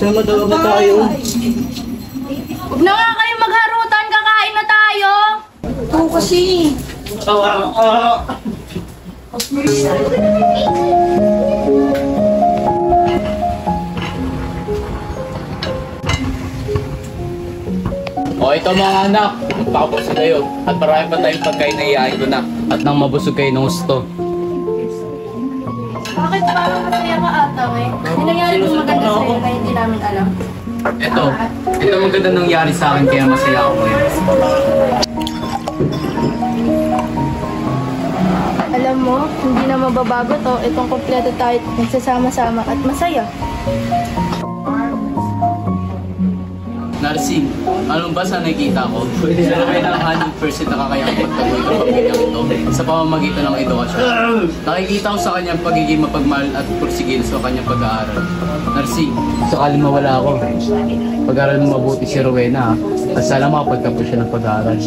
Madawag na tayo. Huwag na nga kayo magharutan, kakain na tayo! Ito kasi. O ito mga anak, magpakapos kayo. At marami pa tayong pagkain na iyain ko na. At nang mabusog kayo ng gusto. Bakit parang masaya ka ata eh? Hindi nangyari kung maganda sa'yo kaya hindi namin alam. Ito maganda nangyari sa akin kaya masaya ako ngayon. Alam mo, hindi na mababago to. Itong kompleto tayo nagsasama-sama at masaya. Narsing, anong ba sa nakikita ko? Si Rowena ang 100% nakakayang magtagoy ng pamilyang ito sa pamamagitan ng edukasyon. Nakikita ko sa kanyang pagiging mapagmahal at pursigil sa kanyang pag-aaral. Narsing, sakaling mawala ako, pag-aaral mo mabuti si Rowena at sana makapagtapos siya ng pag-aaral.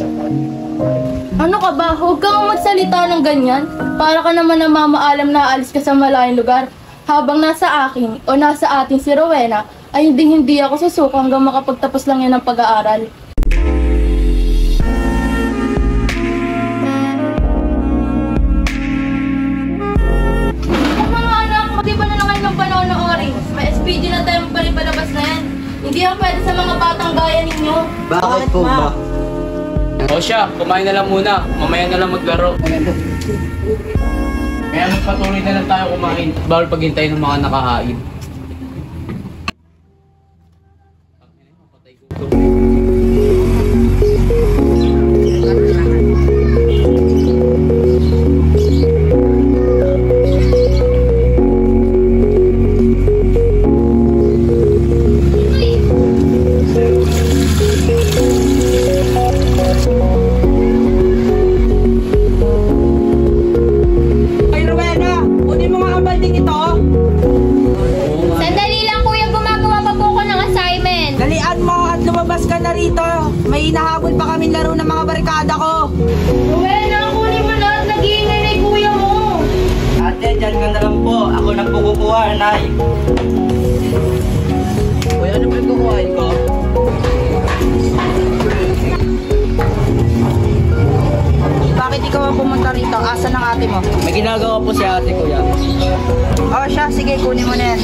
Ano ka ba? Huwag kang magsalita ng ganyan. Para ka naman namamaalam na aalis ka sa malayong lugar. Habang nasa akin o nasa atin si Rowena, ay hindi ako susuko hanggang makapagtapos lang yan ng pag-aaral. Mga anak, mag-iba na lang kayo ng panonoorin. May SPD na tayo magpalipalabas na yan. Hindi yan pwede sa mga batang gaya ninyo. Bakit po ba? O siya, kumain na lang muna. Mamaya na lang maglaro. Kaya magpatuloy na lang tayo kumain. Bawal paghintay ng mga nakahain. May hinahabol pa kaming laro ng mga barikada ko. Rowena, kunin mo lahat. Nag-iingay na yung kuya mo. Ate, dyan ka na lang po. Ako na po kukuha, Nay. Kuya, ano ba yung kukuhain ko? Bakit ikaw ang pumunta rito? Asan ang ate mo? May ginagawa po si ate, kuya. Oh, siya. Sige, kunin mo na yan.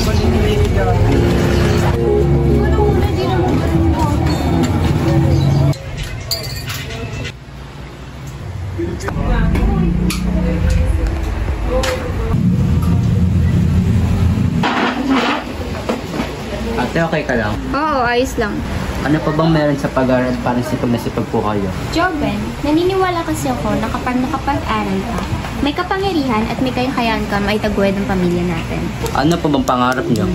Ate, okay ka lang? Oo, ayos lang. Ano pa bang meron sa pag-aaral para sipag na sipag po kayo? Joven, naniniwala kasi ako na kapag nakapag-aral ka, may kapangyarihan at may kakayahan ka maitaguyod ng pamilya natin. Ano pa bang pangarap niyo?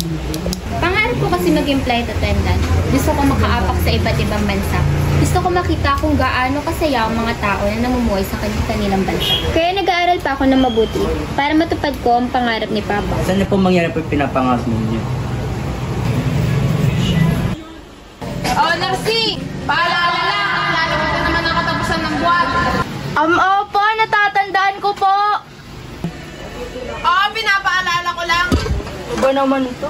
Pangarap ko kasi maging flight attendant. Gusto ko makaapak sa iba't ibang bansa. Gusto ko makita kung gaano kasaya ang mga tao na namumuhay sa kanilang bansa. Kaya nag-aaral pa ako ng mabuti para matupad ko ang pangarap ni Papa. Saan na po mangyari po yung pinapangarap ninyo? Oh, Narcy! Paalala lang! Lalabas na naman ang katapusan ng buwan. Opo, natatandaan ko po. Oo, pinapaalala ko lang. Ba naman ito?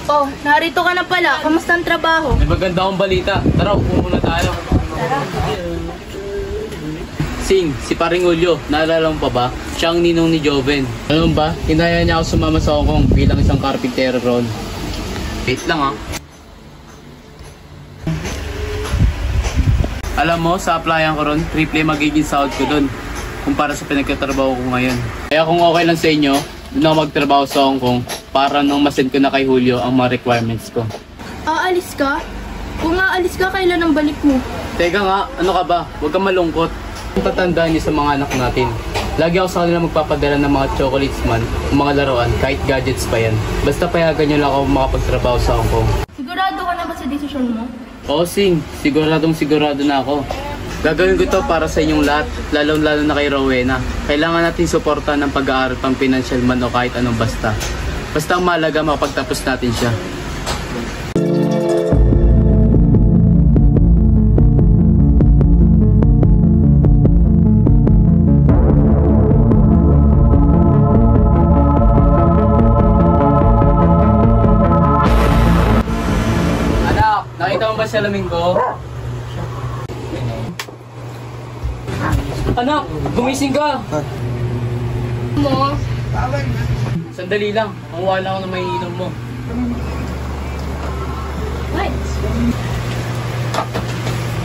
Oh, narito ka na pala. Kamusta ang trabaho? May maganda akong balita. Tara, upo muna tayo. Sing, si Paring Julio, naalala mo pa ba? Siya ang ninong ni Joven. Alam mo ba, hinaya niya ako sumama sa Hong Kong bilang isang carpentero roon. Wait lang ah. Alam mo, sa applyan ko ron, triple magiging sahod ko doon kumpara sa pinagkatrabaho ko ngayon. Kaya kung okay lang sa inyo, doon ako magtrabaho sa Hong Kong para nung masend ko na kay Julio ang mga requirements ko. Aalis ka? Kung aalis ka, kailan ang balik mo? Teka nga, ano ka ba? Huwag kang malungkot. Ang tatandaan niyo sa mga anak natin. Lagi ako sa kanila magpapadala ng mga chocolates man, o mga laruan, kahit gadgets pa yan. Basta payagan niyo lang ako makapagtrabaho sa Hong Kong. Sigurado ka na ba sa desisyon mo? Oo, Sing. Sigurado na ako. Gagawin ko to para sa inyong lahat, lalo na kay Rowena. Kailangan natin suportahan ng pag-aaral pang financial man o kahit anong basta. Basta ang mahalaga makapagtapos natin siya. Nakita mo ba salamin ko? Anak, gumising ka! Mo, Sandali lang, ang wala ko na may inom mo. what?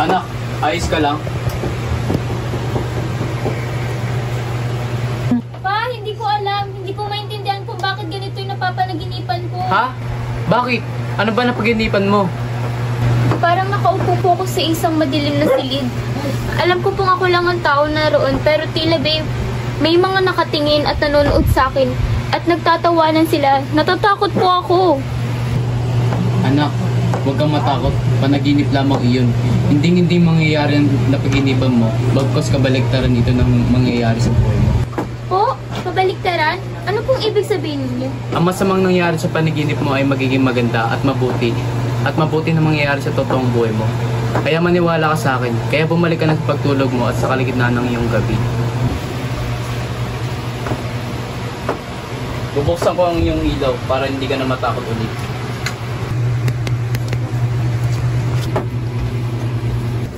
Anak, ayos ka lang? Pa, hindi ko alam. Hindi ko maintindihan kung bakit ganito yung napapanaginipan ko. Ha? Bakit? Ano ba napaginipan mo? Parang nakaupo po ako sa isang madilim na silid. Alam ko pong ako lang ang tao naroon, pero tila babe, may mga nakatingin at nanonood sa akin at nagtatawanan sila. Natatakot po ako. Anak, huwag kang matakot. Panaginip lamang iyon. Hindi mangyayari ang napaginipan mo. Bagkos kabaligtaran ito ng mangyayari sa buhay mo. Po? Pabaliktaran? Ano pong ibig sabihin ninyo? Ang masamang nangyayari sa panaginip mo ay magiging maganda at mabuti. At mabuti na mangyayari sa totoong buhay mo. Kaya maniwala ka sa akin. Kaya bumalik ka na sa pagtulog mo at sa kaligitnaan ng iyong gabi. Bubuksan ko ang iyong ilaw para hindi ka na matakot ulit.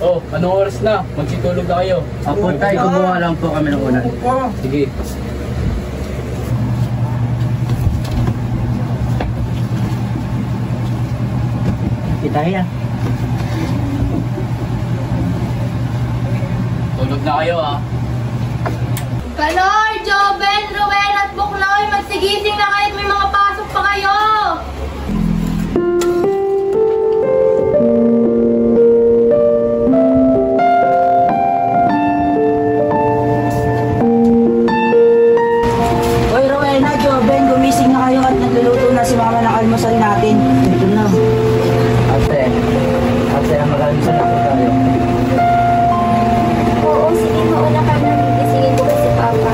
Oh, anong oras na? Magsitulog na kayo. Apo tay, kumuha lang po kami ng unan. Sige. Kita yan. Tulog na kayo ah. Kalor, Joben, Rowena at Buknoy, magsigising na kayo at may mga pasok pa kayo! Hoy, Rowena, Joben, gumising na kayo at nagluluto na si Mama ng almusal natin. Ito na. Ate, mag-almusal na po tayo. Oo, sige, mauna ka na. Gisingin ko si Papa.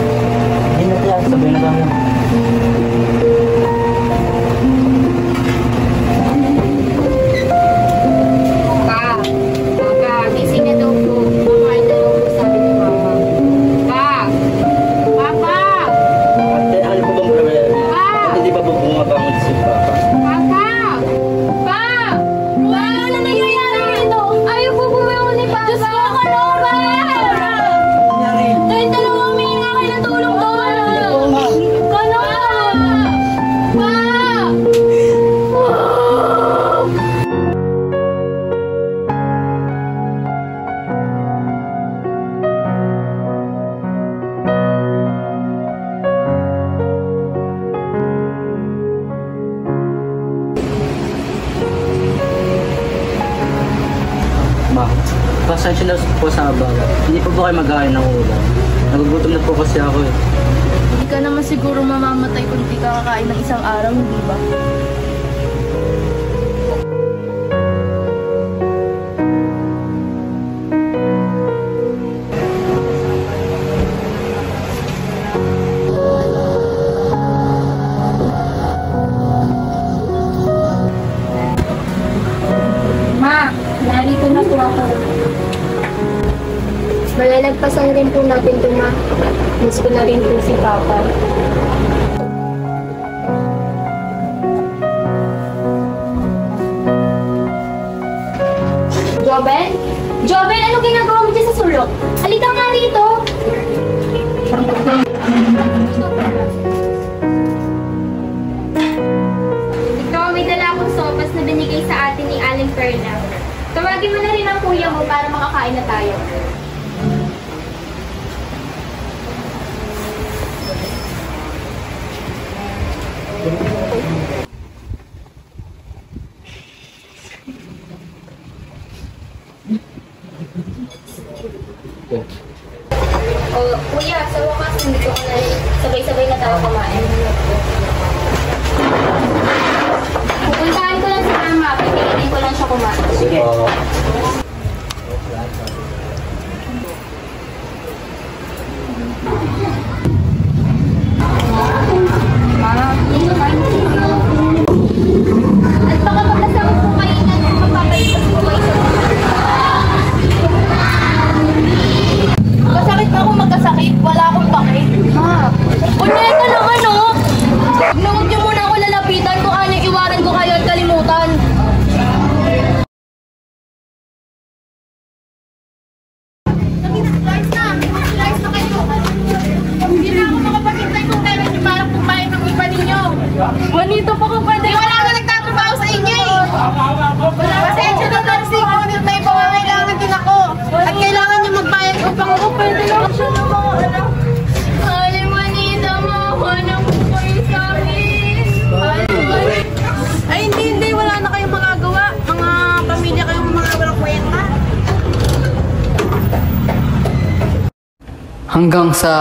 Hindi na tayo, sabihin na tayo. Pa, gising na daw po. Makain na daw po, sabi ni Mama. Pa! Papa! Ate, ano po bang problema? Pa! Ate, di ba po bumabangon si Papa? Papa! Pa! Ano na nangyayari dito? Ayaw po bumangon ni Papa. Diyos ko, Kalora! Dahil dalawang mingi nga kayo ng tulong doon. Kalora! Pa! Ma, pasensya na po sa abala. Hindi pa po kayo mag-ain ng ulam. Nagugutom na po kasi ako eh. Hindi ka naman siguro mamamatay kung di ka kakain ng isang araw, hindi ba? Ma, narito na po ako. Malalagpasan rin po natin ito, Ma. Miss ko na rin po si Papa. Joben? Joben, ano ginagawa mo dyan sa sulok? Halika nga rito. Ito, may dala akong sopas na binigay sa atin ni Aling Perla. Tawagin mo na rin ang kuya mo para makakain na tayo. O, kuya, sa wakas, hindi ko na rin. Sabay-sabay na tayo kumain. Pupuntahan ko lang si Mama. Pipilitin ko lang siya kumain. Sige. Ma, hindi ko kain. po pwede. Wala na nagtatrabaho sa inyo eh. Pasensya na Darcy, ngunit may pangangailangan din ako. At kailangan niyo magbayad upang ako pwede lang siya ng mga anak. Ay, manita mo. Hanap po kayo sa akin. Ay, hindi. Wala na kayong magagawa. Mga pamilya kayong mga walang kwenta. Hanggang sa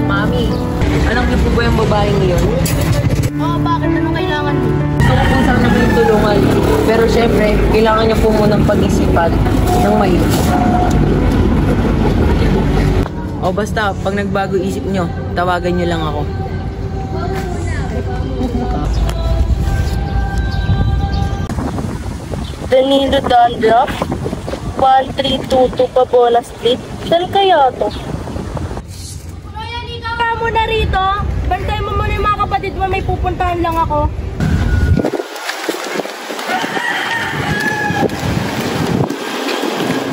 Mami, alam niyo po ba yung babaeng yun? Oo, bakit? Ano kailangan mo? Ako po sana may tulungan. Pero syempre, kailangan niyo po munang pag-isipan ng maigi. O basta, pag nagbago isip niyo, tawagan niyo lang ako. Danilo Dandruff, 1322 Pabola Street. Saan kaya to? Ryan, ikaw ka muna rito. Bantay mo muna yung mga kapatid mo, may pupuntahan lang ako.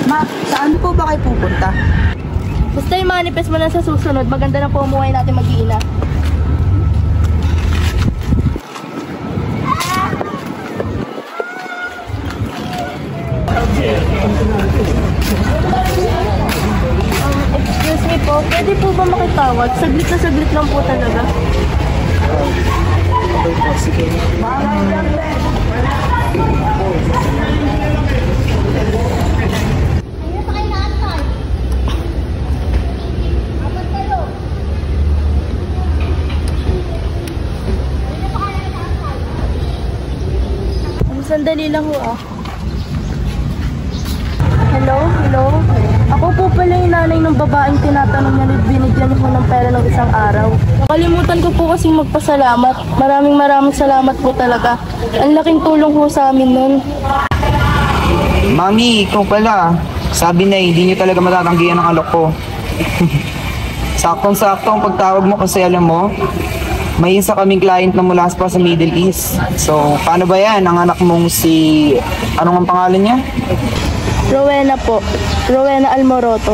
Ma, saan po ba kayo pupunta? Basta i-manifest mo na sa susunod, maganda na po umuhay natin mag-iina. Excuse me po, pwede po ba makitawag? Saglit na saglit lang po talaga. Sandali lang ho ah. Hello? Ako po pala yung nanay ng babaeng tinatanong niya at binigyan ko ng pera ng isang araw. Nakalimutan ko po kasing magpasalamat. Maraming salamat po talaga. Ang laking tulong po sa amin nun. Mami, ikaw pala. Sabi na hindi niyo talaga matatanggihan ang alok ko. Saktong-sakto ang pagtawag mo kasi alam mo, may isa kaming client na mula pa sa Middle East. So, paano ba yan? Ang anak mong si... Anong ang pangalan niya? Rowena po. Rowena Almoroto.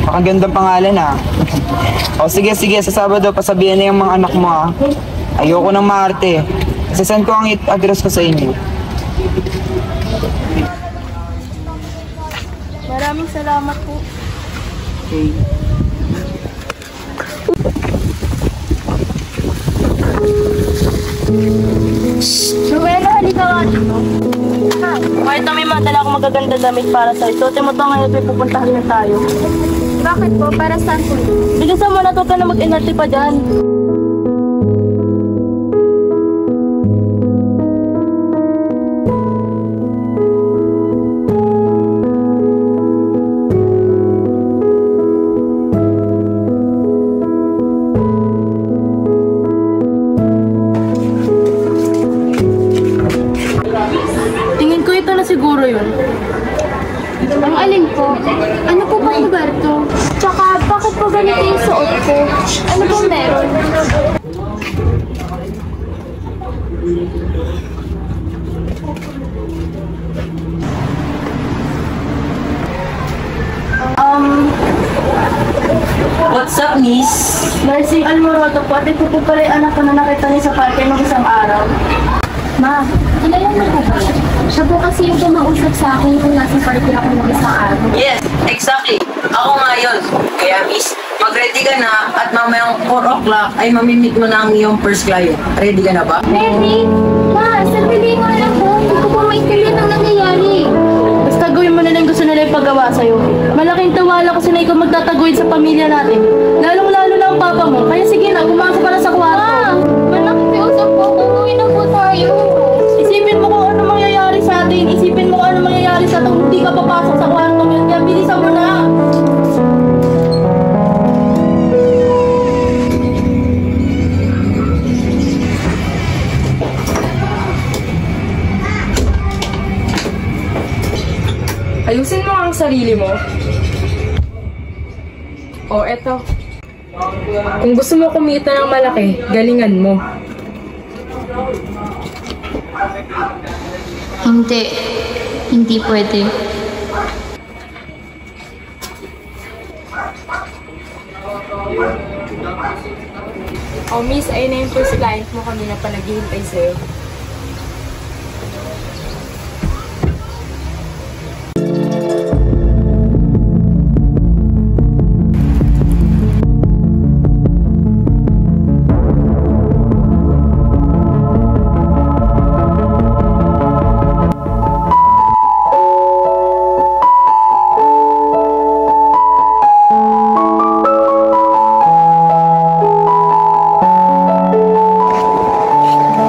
Pakagandang pangalan ah. O sige, sa Sabado, pasabihan na yung mga anak mo ah. Ayoko ng maarte. Sasend ko ang address ko sa inyo. Maraming salamat po. Okay. Rowena, halika nga dito. Kahit na may madala akong magaganda damit para sa'yo. Suotin mo to ngayon, may pupuntahan na tayo. Bakit po? Para saan po? Bilisan mo na, huwag ka na mag-inarte pa dyan. Tingin ko ito na siguro yun. Ang alin po? Ano po bang lugar to? Tsaka, bakit po ganito yung suot ko? Ano pong meron? What's up, miss? Nursing Almoroto po, at ito po pala yung anak ko na nakita niya sa parke nung isang araw. Ma, kilala mo ko ba? Siya po kasi yung tumausap sa akin kung nasa party ako ng isang araw. Yes, exactly. Ako nga yun. Kaya miss, mag-ready ka na at mamayang 4 o'clock ay mamimit mo na ang iyong first client. Ready ka na ba? Ready? Ma, sabihin mo na lang po. Hindi ko po maintindihan ang nangyayari. Basta gawin mo na lang gusto nila ipagawa sa'yo. Malaking tiwala ko na ikaw magtataguyod sa pamilya natin. Lalong-lalo na ang papa mo. Kaya sige na, pumasok ka na sa kwarto. Ma, nakikiusap po. Uuwi na po tayo. Isipin mo kung ano mangyayari sa atin. Isipin mo kung ano mangyayari sa atin. Hindi ka papasok sa kwarto yun. Kaya bilisan mo na. Ayusin mo ang sarili mo. O, eto. Kung gusto mo kumita ng malaki, galingan mo. Hindi. Hindi pwede. O, miss, ayun na yung first client mo kanina pa naghihintay sa'yo.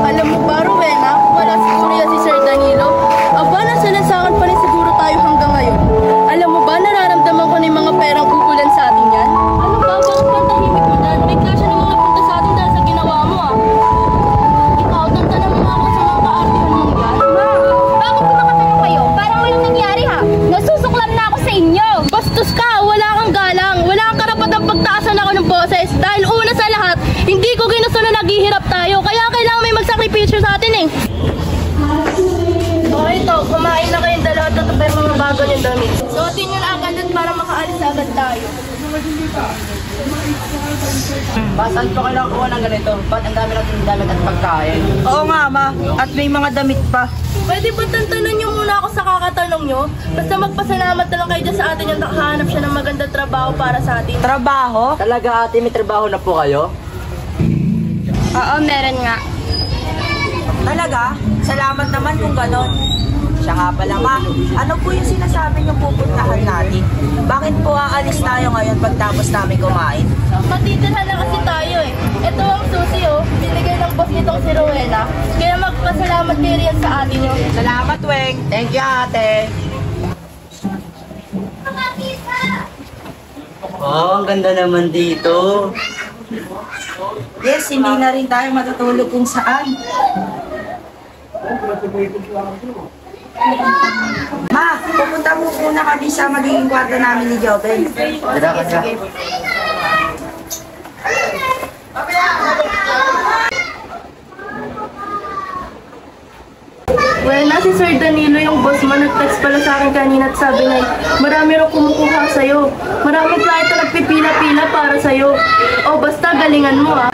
Alam mo ba, Rowena, wala si Surya si Sir Danilo. Aba, nasalansangan pa rin siguro tayo hanggang ngayon. Alam mo ba, nararamdaman ko na yung mga perang kukulan sa atin yan? Ano ba, bakit kang tahimik mo dahil may kasya ng mga punta sa atin dahil sa ginawa mo ah? Ikaw, tantanan mo ako sa mga kaartihan mong yan. Ma, bakit kumakatanong kayo? Parang walang nangyari ha. Nasusuklam na ako sa inyo. Bastos ka, wala kang galang, wala kang karapatang pagtaasan ako ng boses. Dahil una sa lahat, hindi ko ginusto na naghihirap tayo, kaya kailangan may magsakripisyo sa atin eh. O ito, kumain na kayong dalawa at tatapay mga bago yung damit. Suotin nyo na agad at para makaalis agad tayo. Saan ko kailangan kuha ng ganito? Ba't ang dami natin damit at pagkain? Oo nga, ma. At may mga damit pa. Pwede ba tantanan nyo muna ako sa kakatanong nyo? Basta magpasalamat na lang kayo dyan sa atin yung nakahanap siya ng magandang trabaho para sa atin. Trabaho? Talaga ate, may trabaho na po kayo? Oo, meron nga. Talaga? Salamat naman kung ganon. Siya nga pala ma, ano po yung sinasabi niyong pupuntahan natin? Bakit po aalis tayo ngayon pagtapos namin kumain? Matitirhan na kasi tayo eh. Ito ang susi oh, binigay ng boss nitong si Rowena. Kaya magpasalamat kayo riyan sa atin yun. Salamat, Weng. Thank you, ate. Oh, ang ganda naman dito. Yes, hindi na rin tayo matutulog kung saan. Ma, pupunta po muna kami sa magiging kwarto namin ni Jobel. Tara ka sa. Well, na si Sir Danilo yung boss mo, nag-text pala sa akin kanina at sabi niya, marami raw kumukuha sa'yo. Maraming kliyente nagpipila-pila para sa'yo. O basta galingan mo ah.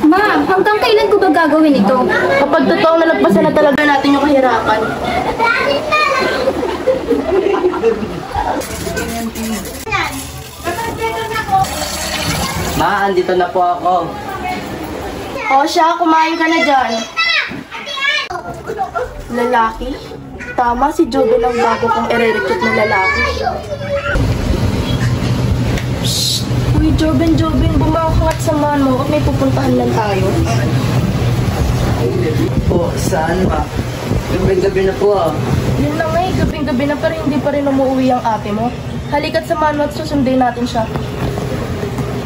Ma, hanggang kailan ko ba gagawin ito? Kapag totoo nalagpasan na talaga natin yung kahirapan. Ma, andito na po ako. O siya, kumain ka na dyan. Lalaki? Tama, si Jobel ang bago kong ire-recruit na lalaki. Shhh! Uy, Joben, bumakangat samahan mo at may pupuntahan lang tayo. Po, saan ma? Gabi-gabi na po ah. Yun na nga eh, gabing-gabi na pero hindi pa rin umuwi ang ate mo. Halika't samahan mo at susundin natin siya.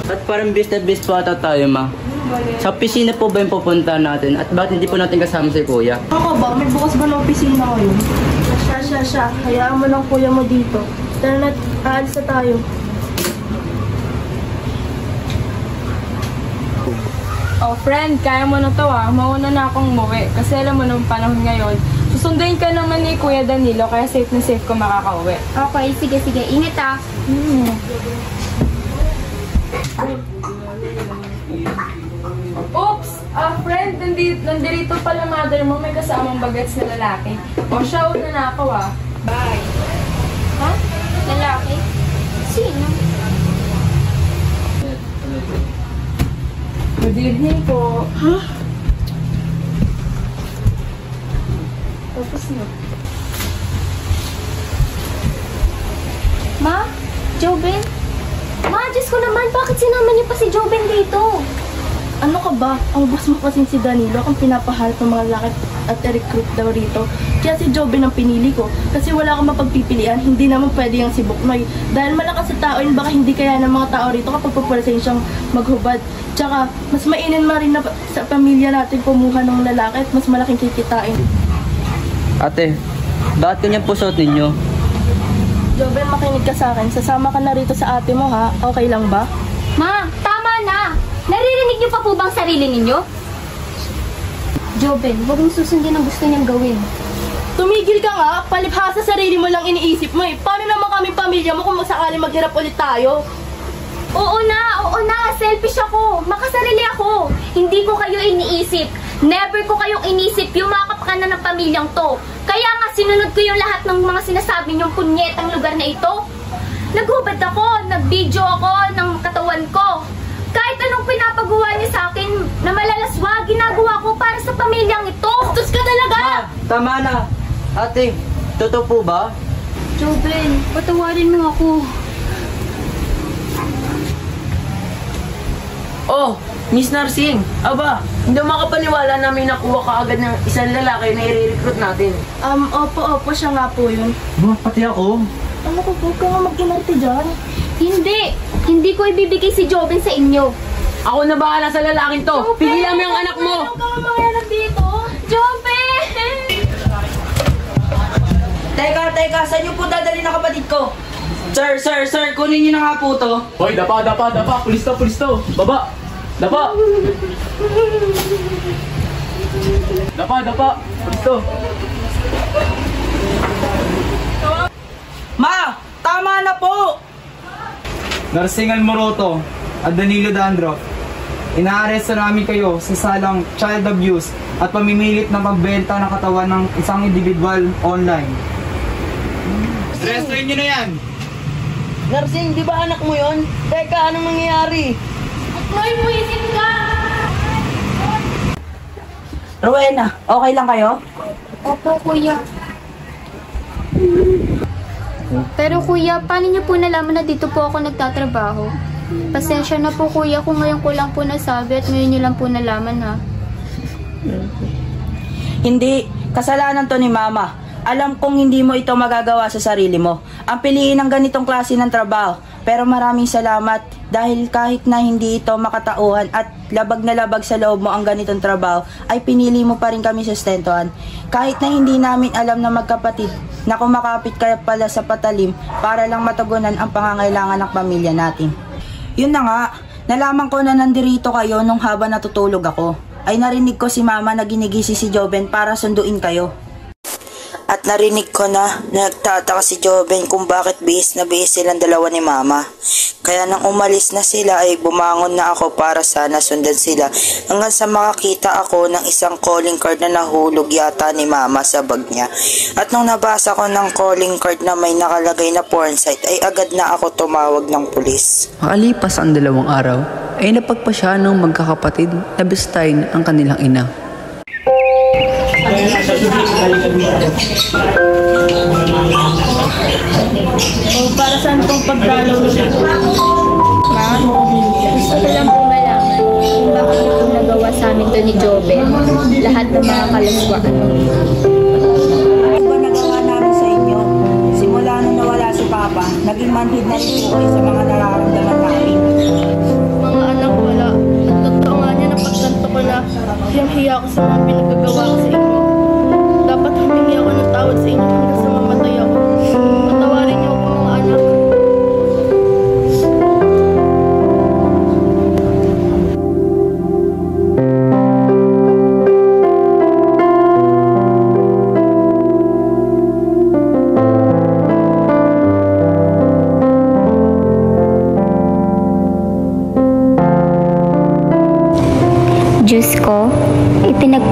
At parang bis na bis po ata tayo ma. Sa opisina po ba yung pupunta natin? At bakit hindi po natin kasama si kuya? Ako ba? May bukas ba na opisina ngayon? Siya. Hayaan mo lang kuya mo dito. Tara na, aalis na tayo. Oh, friend, kaya mo na to ah. Mauna na akong umuwi. Kasi alam mo nung panahon ngayon, susunduin ka naman ni Kuya Danilo, kaya safe na safe ko makakauwi. Okay, sige. Ingat ah. Oops! Friend, nandito pala mother mo, may kasamang bagets na lalaki. O siya, una na ako Bye. Ha? Lalaki? Sino? Good evening po. Tapos na. Ma? Joben? Ma, Diyos ko naman, bakit sinama niyo pa si Joben dito? Ano ka ba? Ang boss mo kasing si Danilo kung pinapaharap ng mga lalaki at recruit daw rito. Kaya si Joben ang pinili ko. Kasi wala akong mapagpipilian, hindi naman pwede yung si Buknoy. Dahil malakas sa tao yun, baka hindi kaya ng mga tao rito kapag pupulasin siyang maghubad. Tsaka, mas mainin ma rin na sa pamilya natin kumuha ng lalaki at mas malaking kikitain. Ate, bakit ganyan po suot ninyo? Joben, makinig ka sa akin. Sasama ka na rito sa ate mo ha. Okay lang ba? Ma, tama na! Naririnig niyo pa po bang sarili ninyo? Joben, huwag mong susundin ang gusto niyang gawin. Tumigil ka nga, palibhasa sarili mo lang iniisip mo eh. Paano naman kami pamilya mo kung sakali maghirap ulit tayo? Oo na, selfish ako. Makasarili ako. Hindi ko kayo iniisip. Never ko kayong inisip yung mga kapakanan ng pamilyang to. Kaya nga sinunod ko yung lahat ng mga sinasabi niyong punyetang lugar na ito. Naghubad ako, nag-video ako ng katawan ko. Kahit anong pinapagawa niyo sa akin na malalaswa, ginagawa ko para sa pamilyang ito. Tus ka talaga! Tama na. Ate, totoo po ba? Joben, patawarin mo ako. Oh, Miss Narsing, aba, hindi makapaniwala na may nakuha ka agad ng isang lalaki na i-recruit natin. Opo, siya nga po yun. Ba, pati ako. Ano ko po ka nga mag-inarte dyan? Hindi ko ibibigay si Joben sa inyo. Ako na bahala sa lalaking to. Pigilan mo yung anak mo. Ano ka nga mangyayari dito? Joben! Teka, saan niyo po dadali na kapatid ko? Sir, kunin niyo na nga po to. Hoy, dapa. Pulis to. Baba. Dapa. Pulis to. Ma, tama na po! Narsingan Moroto at Danilo Dandro, inaaresto namin kayo sa salang child abuse at pamimilit na pagbenta ng katawan ng isang individual online. Arrestuin nyo na yan! Narsing, di ba anak mo yon? Teka, anong nangyayari? Noy, buwisit ka! Rowena, okay lang kayo? Opo, kuya. Pero kuya, paano niyo po nalaman na dito po ako nagtatrabaho? Pasensya na po kuya kung ngayon ko lang po nasabi at ngayon niyo lang po nalaman ha. Hindi, kasalanan to ni Mama. Alam kong hindi mo ito magagawa sa sarili mo. Ang piliin ng ganitong klase ng trabaho. Pero maraming salamat dahil kahit na hindi ito makatauhan at labag na labag sa loob mo ang ganitong trabaho, ay pinili mo pa rin kami sustentuhan. Kahit na hindi namin alam na magkapatid na kumakapit kaya pala sa patalim para lang matugunan ang pangangailangan ng pamilya natin. Yun na nga, nalaman ko na nandirito kayo nung habang natutulog ako. Ay narinig ko si Mama na ginigisi si Joben para sunduin kayo. At narinig ko na nagtataka si Joben kung bakit bihis na bihis silang dalawa ni Mama. Kaya nang umalis na sila ay bumangon na ako para sana sundan sila hanggang sa makakita ako ng isang calling card na nahulog yata ni Mama sa bag niya. At nung nabasa ko ng calling card na may nakalagay na porn site ay agad na ako tumawag ng pulis. Makalipas ang 2 araw ay napagpasya ng magkakapatid na bistayin ang kanilang ina. Para saan pong pagdalaw nito? Ma, gusto ko lang po malaman kung bakit niyo po nagawa sa amin to ni Joben. Lahat ng mga kalaswaan. Ano ba nagawa namin sa inyo? Simula nung nawala si Papa, naging manhid na rin po kayo sa mga nararamdaman namin. Mga anak, wala. At totoo nga niya na pagkanto ko na hiyang-hiya ko sa mga pinagagawa ko sa inyo. Dapat humingi ako ng tawad sa inyo hanggang sa mamatay ako. Patawarin niyo ako mga anak.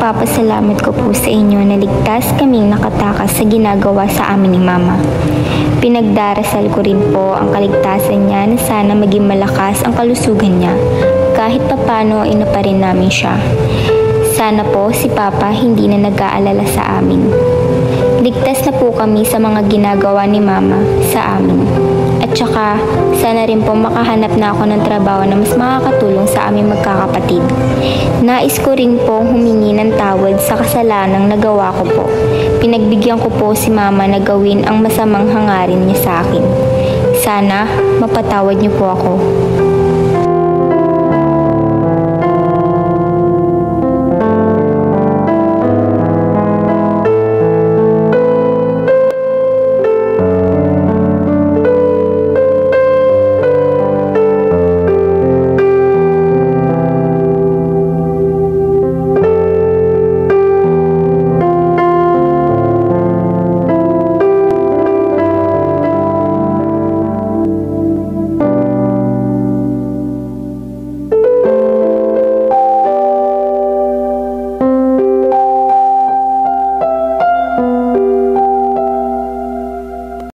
Ipinagpapasalamat ko po sa inyo na ligtas kaming nakatakas sa ginagawa sa amin ni Mama. Pinagdarasal ko rin po ang kaligtasan niya na sana maging malakas ang kalusugan niya. Kahit papano ay naparin namin siya. Sana po si Papa hindi na nag-aalala sa amin. Ligtas na po kami sa mga ginagawa ni Mama sa amin. At saka, sana rin po makahanap na ako ng trabaho na mas makakatulong sa aming magkakapatid. Nais ko rin po humingi ng tawad sa kasalanang nagawa ko po. Pinagbigyan ko po si Mama na gawin ang masamang hangarin niya sa akin. Sana, mapatawad niyo po ako.